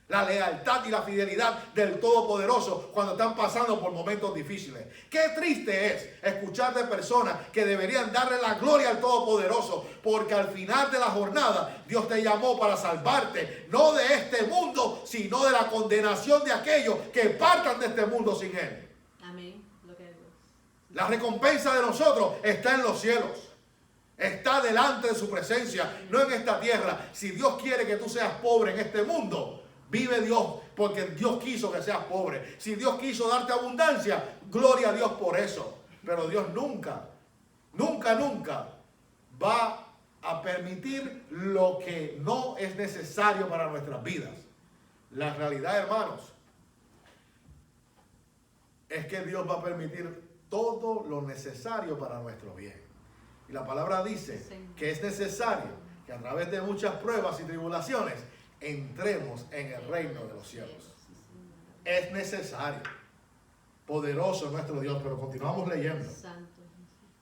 La lealtad y la fidelidad del Todopoderoso cuando están pasando por momentos difíciles. Qué triste es escuchar de personas que deberían darle la gloria al Todopoderoso, porque al final de la jornada Dios te llamó para salvarte, no de este mundo, sino de la condenación de aquellos que partan de este mundo sin Él. Amén. La recompensa de nosotros está en los cielos. Está delante de su presencia, no en esta tierra. Si Dios quiere que tú seas pobre en este mundo, vive Dios, porque Dios quiso que seas pobre. Si Dios quiso darte abundancia, gloria a Dios por eso. Pero Dios nunca va a permitir lo que no es necesario para nuestras vidas. La realidad, hermanos, es que Dios va a permitir todo lo necesario para nuestro bien. Y la palabra dice que es necesario que a través de muchas pruebas y tribulaciones entremos en el reino de los cielos. Es necesario. Poderoso es nuestro Dios, pero continuamos leyendo.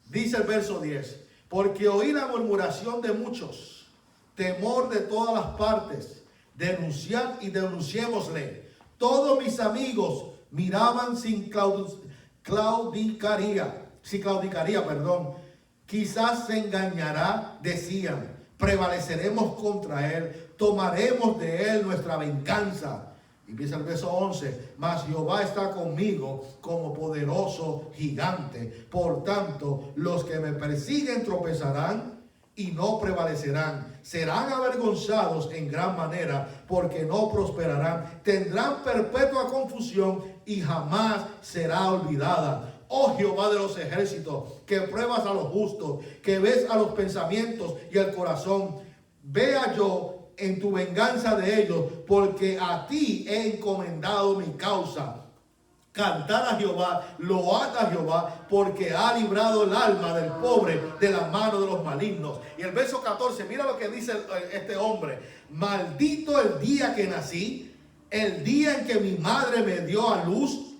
Dice el verso 10, porque oí la murmuración de muchos, temor de todas las partes, denunciad y denunciémosle. Todos mis amigos miraban sin claudicaría, quizás se engañará, decían, prevaleceremos contra él, tomaremos de él nuestra venganza. Y empieza el verso 11, mas Jehová está conmigo como poderoso gigante. Por tanto, los que me persiguen tropezarán y no prevalecerán. Serán avergonzados en gran manera porque no prosperarán. Tendrán perpetua confusión y jamás será olvidada. Oh Jehová de los ejércitos, que pruebas a los justos, que ves a los pensamientos y el corazón. Vea yo en tu venganza de ellos, porque a ti he encomendado mi causa. Cantad a Jehová, load a Jehová, porque ha librado el alma del pobre de la mano de los malignos. Y el verso 14, mira lo que dice este hombre. Maldito el día que nací, el día en que mi madre me dio a luz,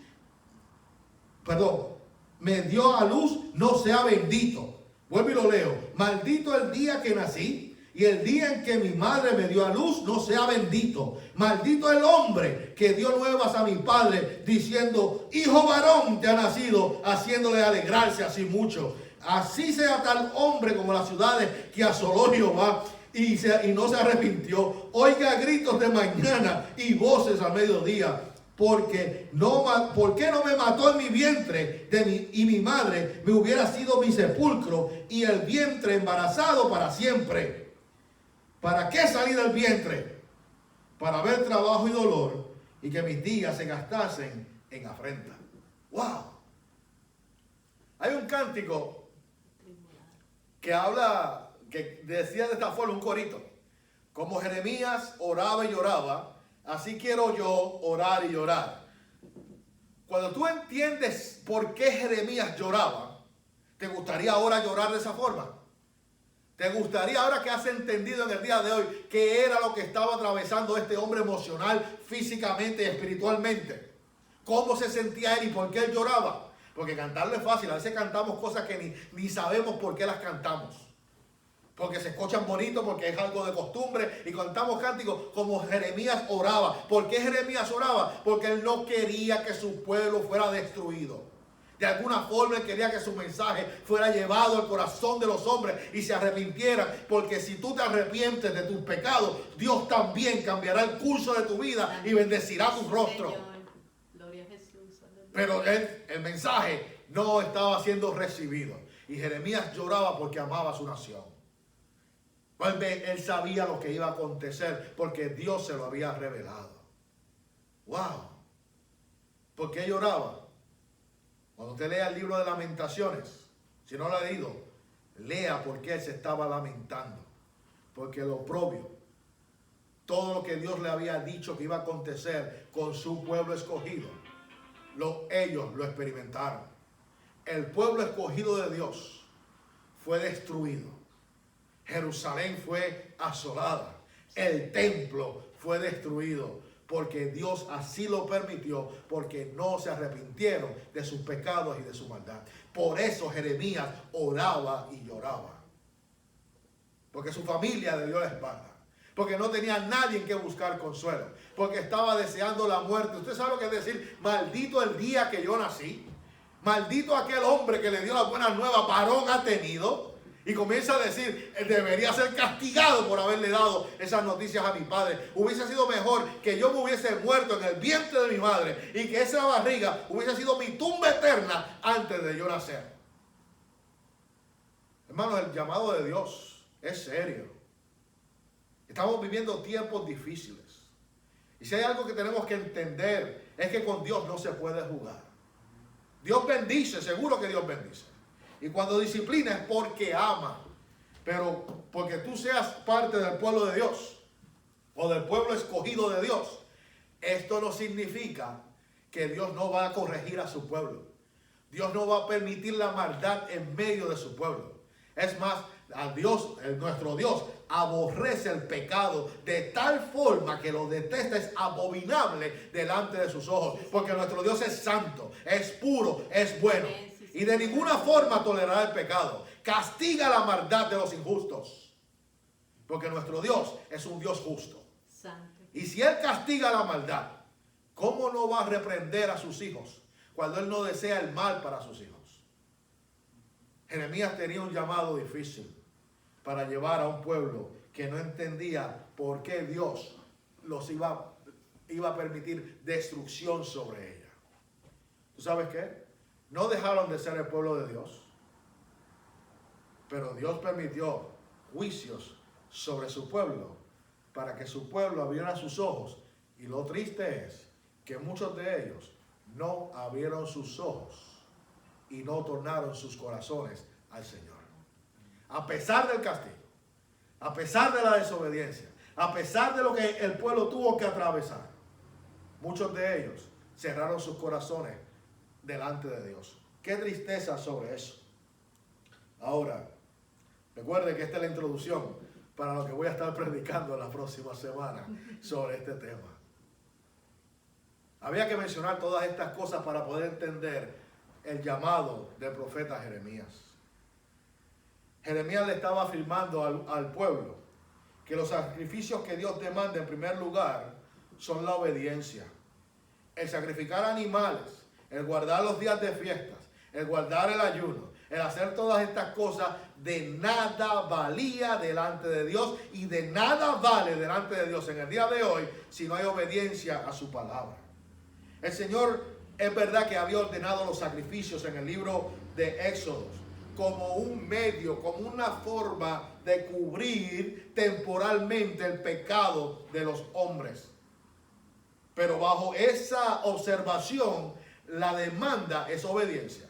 no sea bendito. Vuelvo y lo leo. Maldito el día que nací, y el día en que mi madre me dio a luz, no sea bendito. Maldito el hombre que dio nuevas a mi padre, diciendo, hijo varón te ha nacido, haciéndole alegrarse así mucho. Así sea tal hombre como las ciudades que asoló Jehová y no se arrepintió. Oiga gritos de mañana y voces a mediodía. ¿Por qué no me mató en mi vientre y mi madre me hubiera sido mi sepulcro y el vientre embarazado para siempre? ¿Para qué salí del vientre? Para ver trabajo y dolor y que mis días se gastasen en afrenta. ¡Wow! Hay un cántico que habla, que decía de esta forma, un corito: como Jeremías oraba y lloraba, así quiero yo orar y llorar. Cuando tú entiendes por qué Jeremías lloraba, ¿te gustaría ahora llorar de esa forma? ¿Te gustaría, ahora que has entendido en el día de hoy qué era lo que estaba atravesando este hombre emocional, físicamente y espiritualmente? ¿Cómo se sentía él y por qué él lloraba? Porque cantarlo es fácil. A veces cantamos cosas que ni sabemos por qué las cantamos. Porque se escuchan bonitos, porque es algo de costumbre. Y cantamos cánticos como Jeremías oraba. ¿Por qué Jeremías oraba? Porque él no quería que su pueblo fuera destruido. De alguna forma él quería que su mensaje fuera llevado al corazón de los hombres y se arrepintieran. Porque si tú te arrepientes de tus pecados, Dios también cambiará el curso de tu vida y bendecirá tu rostro. Gloria a Jesús. Pero el mensaje no estaba siendo recibido. Y Jeremías lloraba porque amaba a su nación. Él sabía lo que iba a acontecer porque Dios se lo había revelado. ¡Wow! ¿Por qué lloraba? Cuando usted lea el libro de Lamentaciones, si no lo ha leído, lea por qué él se estaba lamentando. Porque lo oprobio, todo lo que Dios le había dicho que iba a acontecer con su pueblo escogido, ellos lo experimentaron. El pueblo escogido de Dios fue destruido. Jerusalén fue asolada. El templo fue destruido. Porque Dios así lo permitió, porque no se arrepintieron de sus pecados y de su maldad. Por eso Jeremías oraba y lloraba. Porque su familia le dio la espalda. Porque no tenía nadie en que buscar consuelo. Porque estaba deseando la muerte. ¿Usted sabe lo que es decir? Maldito el día que yo nací. Maldito aquel hombre que le dio la buena nueva, varón ha tenido. Y comienza a decir, debería ser castigado por haberle dado esas noticias a mi padre. Hubiese sido mejor que yo me hubiese muerto en el vientre de mi madre y que esa barriga hubiese sido mi tumba eterna antes de yo nacer. Hermanos, el llamado de Dios es serio. Estamos viviendo tiempos difíciles. Y si hay algo que tenemos que entender, es que con Dios no se puede jugar. Dios bendice, seguro que Dios bendice. Y cuando disciplina es porque ama. Pero porque tú seas parte del pueblo de Dios o del pueblo escogido de Dios, esto no significa que Dios no va a corregir a su pueblo. Dios no va a permitir la maldad en medio de su pueblo. Es más, a Dios, nuestro Dios, aborrece el pecado de tal forma que lo detesta, es abominable delante de sus ojos. Porque nuestro Dios es santo, es puro, es bueno. Y de ninguna forma tolerará el pecado. Castiga la maldad de los injustos. Porque nuestro Dios es un Dios justo. Santo. Y si Él castiga la maldad, ¿cómo no va a reprender a sus hijos cuando Él no desea el mal para sus hijos? Jeremías tenía un llamado difícil para llevar a un pueblo que no entendía por qué Dios los iba a permitir destrucción sobre ella. ¿Tú sabes qué? No dejaron de ser el pueblo de Dios, pero Dios permitió juicios sobre su pueblo para que su pueblo abriera sus ojos. Y lo triste es que muchos de ellos no abrieron sus ojos y no tornaron sus corazones al Señor. A pesar del castigo, a pesar de la desobediencia, a pesar de lo que el pueblo tuvo que atravesar, muchos de ellos cerraron sus corazones delante de Dios. Qué tristeza sobre eso. Ahora, recuerde que esta es la introducción para lo que voy a estar predicando la próxima semana sobre este tema. Había que mencionar todas estas cosas para poder entender el llamado del profeta Jeremías. Jeremías le estaba afirmando al pueblo que los sacrificios que Dios demanda en primer lugar son la obediencia. El sacrificar animales, el guardar los días de fiestas, el guardar el ayuno, el hacer todas estas cosas, de nada valía delante de Dios y de nada vale delante de Dios en el día de hoy si no hay obediencia a su palabra. El Señor es verdad que había ordenado los sacrificios en el libro de Éxodo como un medio, como una forma de cubrir temporalmente el pecado de los hombres. Pero bajo esa observación, la demanda es obediencia.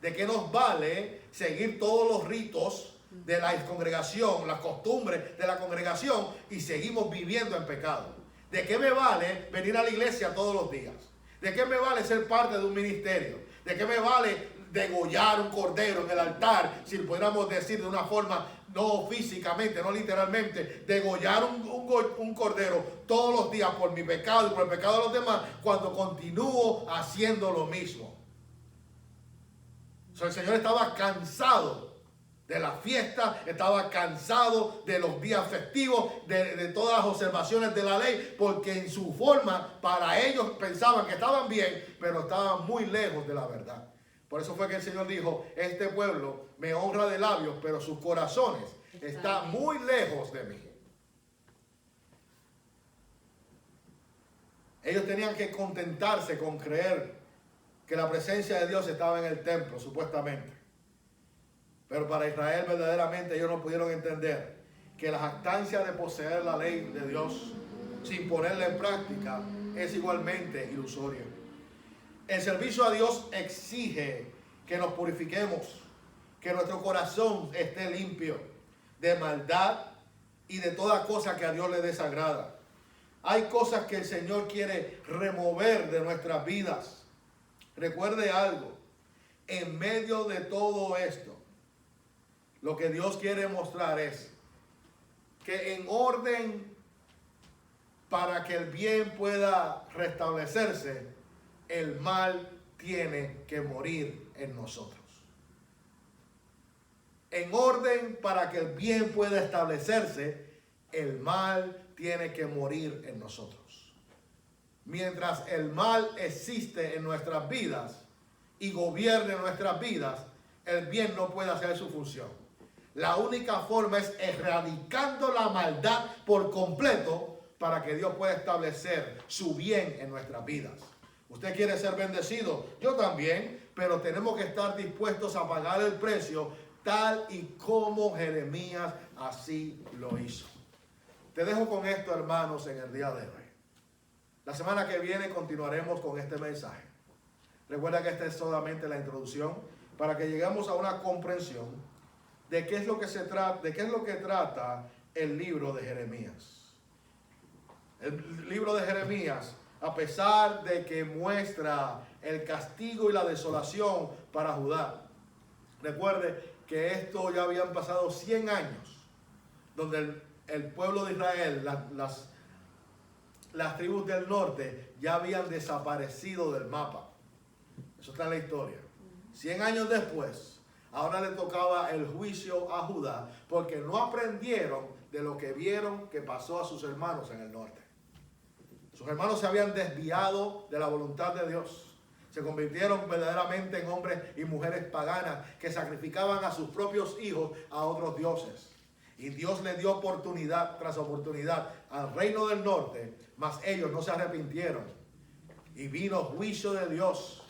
¿De qué nos vale seguir todos los ritos de la congregación, las costumbres de la congregación y seguimos viviendo en pecado? ¿De qué me vale venir a la iglesia todos los días? ¿De qué me vale ser parte de un ministerio? ¿De qué me vale degollar un cordero en el altar? Si pudiéramos decir de una forma, no físicamente, no literalmente, degollar un cordero todos los días por mi pecado y por el pecado de los demás, cuando continúo haciendo lo mismo. El Señor estaba cansado de la fiesta, estaba cansado de los días festivos, de todas las observaciones de la ley, porque en su forma, para ellos pensaban que estaban bien, pero estaban muy lejos de la verdad. Por eso fue que el Señor dijo, este pueblo me honra de labios, pero sus corazones están muy lejos de mí. Ellos tenían que contentarse con creer que la presencia de Dios estaba en el templo, supuestamente. Pero para Israel verdaderamente ellos no pudieron entender que la jactancia de poseer la ley de Dios sin ponerla en práctica es igualmente ilusoria. El servicio a Dios exige que nos purifiquemos, que nuestro corazón esté limpio de maldad y de toda cosa que a Dios le desagrada. Hay cosas que el Señor quiere remover de nuestras vidas. Recuerde algo, en medio de todo esto, lo que Dios quiere mostrar es que en orden para que el bien pueda restablecerse, el mal tiene que morir en nosotros. En orden para que el bien pueda establecerse, el mal tiene que morir en nosotros. Mientras el mal existe en nuestras vidas y gobierne nuestras vidas, el bien no puede hacer su función. La única forma es erradicando la maldad por completo para que Dios pueda establecer su bien en nuestras vidas. Usted quiere ser bendecido, yo también, pero tenemos que estar dispuestos a pagar el precio tal y como Jeremías así lo hizo. Te dejo con esto, hermanos, en el día de hoy. La semana que viene continuaremos con este mensaje. Recuerda que esta es solamente la introducción para que lleguemos a una comprensión de qué es lo que trata el libro de Jeremías. El libro de Jeremías, a pesar de que muestra el castigo y la desolación para Judá. Recuerde que esto ya habían pasado 100 años, donde el pueblo de Israel, las tribus del norte ya habían desaparecido del mapa. Eso está en la historia. 100 años después, ahora le tocaba el juicio a Judá porque no aprendieron de lo que vieron que pasó a sus hermanos en el norte. Sus hermanos se habían desviado de la voluntad de Dios. Se convirtieron verdaderamente en hombres y mujeres paganas que sacrificaban a sus propios hijos a otros dioses. Y Dios le dio oportunidad tras oportunidad al reino del norte, mas ellos no se arrepintieron. Y vino juicio de Dios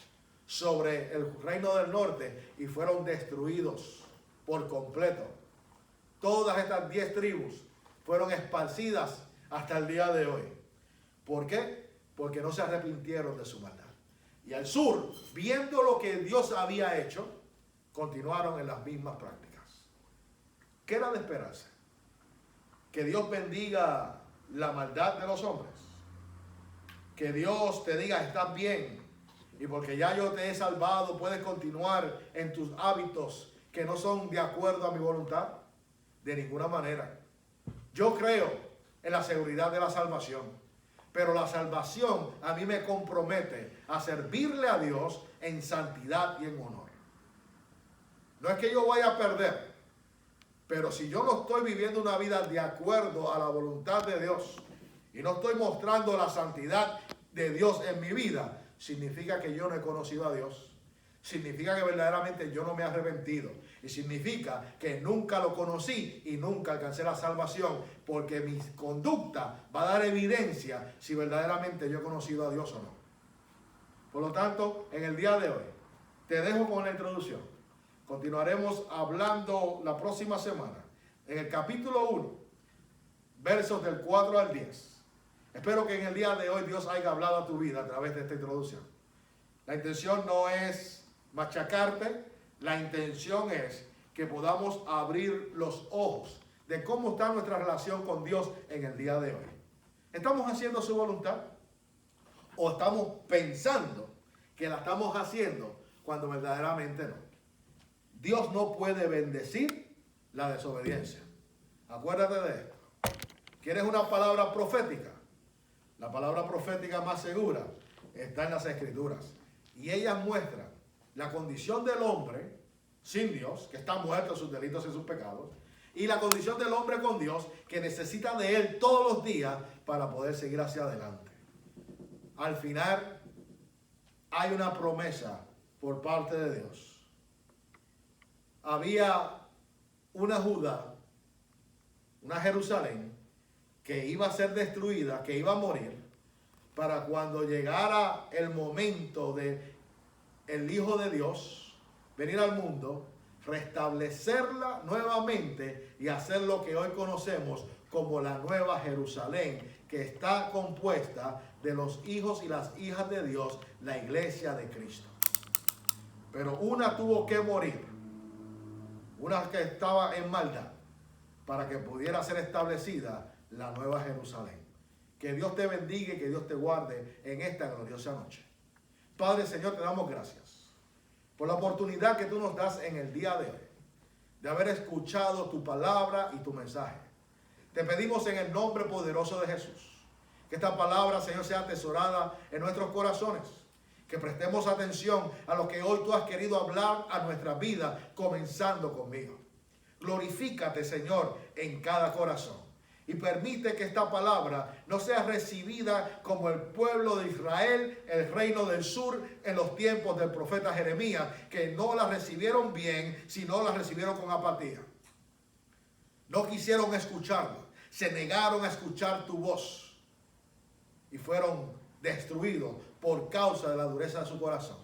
sobre el reino del norte y fueron destruidos por completo. Todas estas 10 tribus fueron esparcidas hasta el día de hoy. ¿Por qué? Porque no se arrepintieron de su maldad. Y al sur, viendo lo que Dios había hecho, continuaron en las mismas prácticas. ¿Qué era de esperarse? Que Dios bendiga la maldad de los hombres. Que Dios te diga, estás bien. Y porque ya yo te he salvado, puedes continuar en tus hábitos que no son de acuerdo a mi voluntad. De ninguna manera. Yo creo en la seguridad de la salvación. Pero la salvación a mí me compromete a servirle a Dios en santidad y en honor. No es que yo vaya a perder. Pero si yo no estoy viviendo una vida de acuerdo a la voluntad de Dios y no estoy mostrando la santidad de Dios en mi vida, significa que yo no he conocido a Dios. Significa que verdaderamente yo no me he arrepentido. Y significa que nunca lo conocí y nunca alcancé la salvación, porque mi conducta va a dar evidencia si verdaderamente yo he conocido a Dios o no. Por lo tanto, en el día de hoy, te dejo con la introducción. Continuaremos hablando la próxima semana en el capítulo 1, versos del 4 al 10. Espero que en el día de hoy Dios haya hablado a tu vida a través de esta introducción. La intención no es machacarte, la intención es que podamos abrir los ojos de cómo está nuestra relación con Dios en el día de hoy. ¿Estamos haciendo su voluntad? ¿O estamos pensando que la estamos haciendo cuando verdaderamente no? Dios no puede bendecir la desobediencia. Acuérdate de esto. ¿Quieres una palabra profética? La palabra profética más segura está en las Escrituras. Y ellas muestran la condición del hombre sin Dios, que está muerto en sus delitos y sus pecados, y la condición del hombre con Dios, que necesita de Él todos los días para poder seguir hacia adelante. Al final, hay una promesa por parte de Dios. Había una Judá, una Jerusalén, que iba a ser destruida, que iba a morir, para cuando llegara el momento de el Hijo de Dios venir al mundo, restablecerla nuevamente y hacer lo que hoy conocemos como la Nueva Jerusalén, que está compuesta de los hijos y las hijas de Dios, la iglesia de Cristo. Pero una tuvo que morir, una que estaba en maldad, para que pudiera ser establecida la Nueva Jerusalén. Que Dios te bendiga y que Dios te guarde en esta gloriosa noche. Padre, Señor, te damos gracias por la oportunidad que tú nos das en el día de hoy, de haber escuchado tu palabra y tu mensaje. Te pedimos en el nombre poderoso de Jesús, que esta palabra, Señor, sea atesorada en nuestros corazones, que prestemos atención a lo que hoy tú has querido hablar a nuestra vida, comenzando conmigo. Glorifícate, Señor, en cada corazón. Y permite que esta palabra no sea recibida como el pueblo de Israel, el reino del sur, en los tiempos del profeta Jeremías, que no la recibieron bien, sino la recibieron con apatía. No quisieron escucharla, se negaron a escuchar tu voz y fueron destruidos por causa de la dureza de su corazón.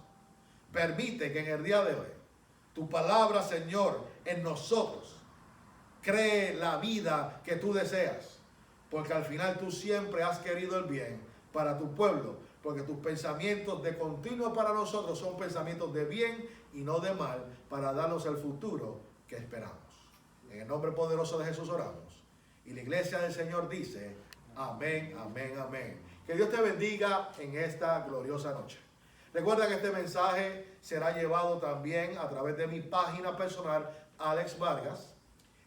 Permite que en el día de hoy tu palabra, Señor, en nosotros cree la vida que tú deseas, porque al final tú siempre has querido el bien para tu pueblo, porque tus pensamientos de continuo para nosotros son pensamientos de bien y no de mal, para darnos el futuro que esperamos. En el nombre poderoso de Jesús oramos. Y la iglesia del Señor dice, amén, amén, amén. Que Dios te bendiga en esta gloriosa noche. Recuerda que este mensaje será llevado también a través de mi página personal, Alex Vargas,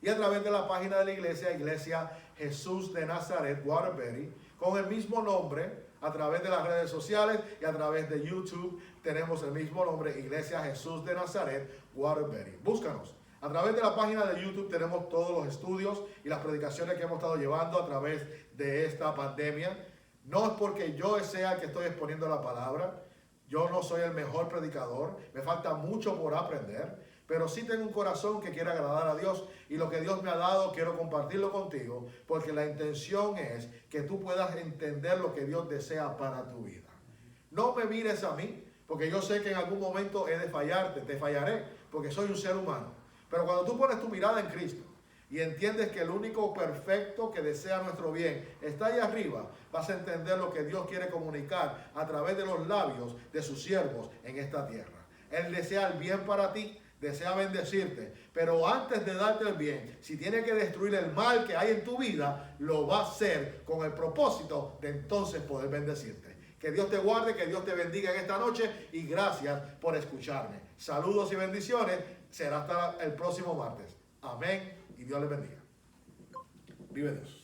y a través de la página de la iglesia, Iglesia Jesús de Nazaret, Waterbury, con el mismo nombre, a través de las redes sociales y a través de YouTube, tenemos el mismo nombre, Iglesia Jesús de Nazaret, Waterbury. Búscanos. A través de la página de YouTube tenemos todos los estudios y las predicaciones que hemos estado llevando a través de esta pandemia. No es porque yo sea que estoy exponiendo la palabra, yo no soy el mejor predicador, me falta mucho por aprender, pero sí tengo un corazón que quiere agradar a Dios y lo que Dios me ha dado quiero compartirlo contigo, porque la intención es que tú puedas entender lo que Dios desea para tu vida. No me mires a mí, porque yo sé que en algún momento he de fallarte, te fallaré, porque soy un ser humano. Pero cuando tú pones tu mirada en Cristo y entiendes que el único perfecto que desea nuestro bien está ahí arriba, vas a entender lo que Dios quiere comunicar a través de los labios de sus siervos en esta tierra. Él desea el bien para ti, desea bendecirte, pero antes de darte el bien, si tiene que destruir el mal que hay en tu vida, lo va a hacer con el propósito de entonces poder bendecirte. Que Dios te guarde, que Dios te bendiga en esta noche y gracias por escucharme. Saludos y bendiciones. Será hasta el próximo martes. Amén y Dios les bendiga. Vive Dios.